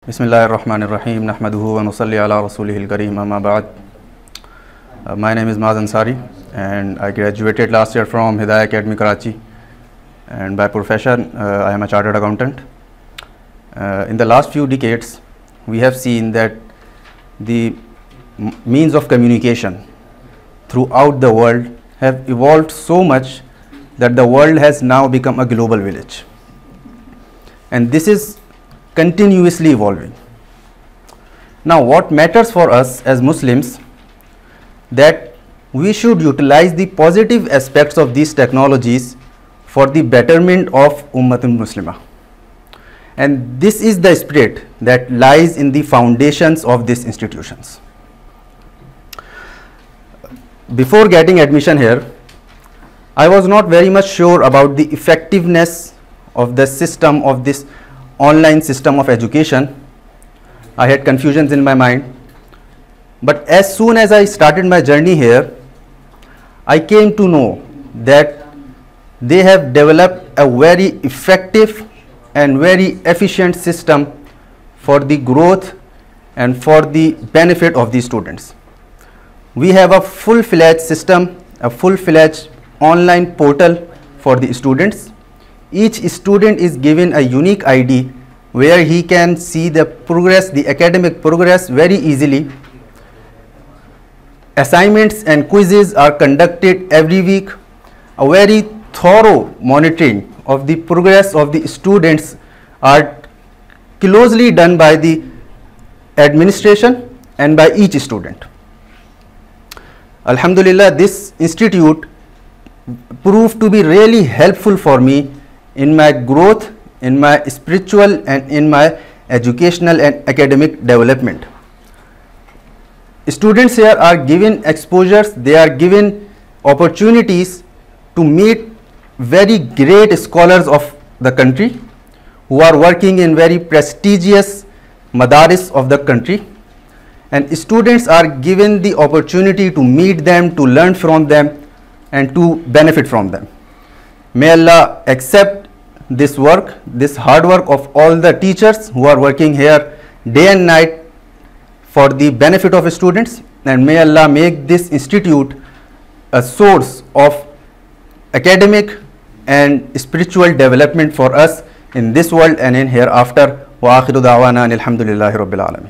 Bismillahirrahmanirrahim. Nahmaduhu wa nusalli ala rasulihil kareem, amma ba'd. My name is Maaz Ansari and I graduated last year from Hidayah Academy, Karachi, and by profession I am a chartered accountant. In the last few decades we have seen that the means of communication throughout the world have evolved so much that the world has now become a global village, and this is continuously evolving. Now what matters for us as Muslims, that we should utilize the positive aspects of these technologies for the betterment of Ummatul Muslimah, and this is the spirit that lies in the foundations of these institutions. Before getting admission here, I was not very much sure about the effectiveness of the system of this online system of education. I had confusions in my mind, but as soon as I started my journey here, I came to know that they have developed a very effective and very efficient system for the growth and for the benefit of the students. We have a full-fledged system, a full-fledged online portal for the students. Each student is given a unique ID where he can see the progress, the academic progress very easily. Assignments and quizzes are conducted every week. A very thorough monitoring of the progress of the students are closely done by the administration and by each student. Alhamdulillah, this institute proved to be really helpful for me in my growth, in my spiritual and in my educational and academic development. Students here are given exposures, they are given opportunities to meet very great scholars of the country who are working in very prestigious madaris of the country, and students are given the opportunity to meet them, to learn from them and to benefit from them. May Allah accept this work, this hard work of all the teachers who are working here day and night for the benefit of students, and may Allah make this institute a source of academic and spiritual development for us in this world and in hereafter. Wa akhiru da'wana alhamdulillahi rabbil alamin.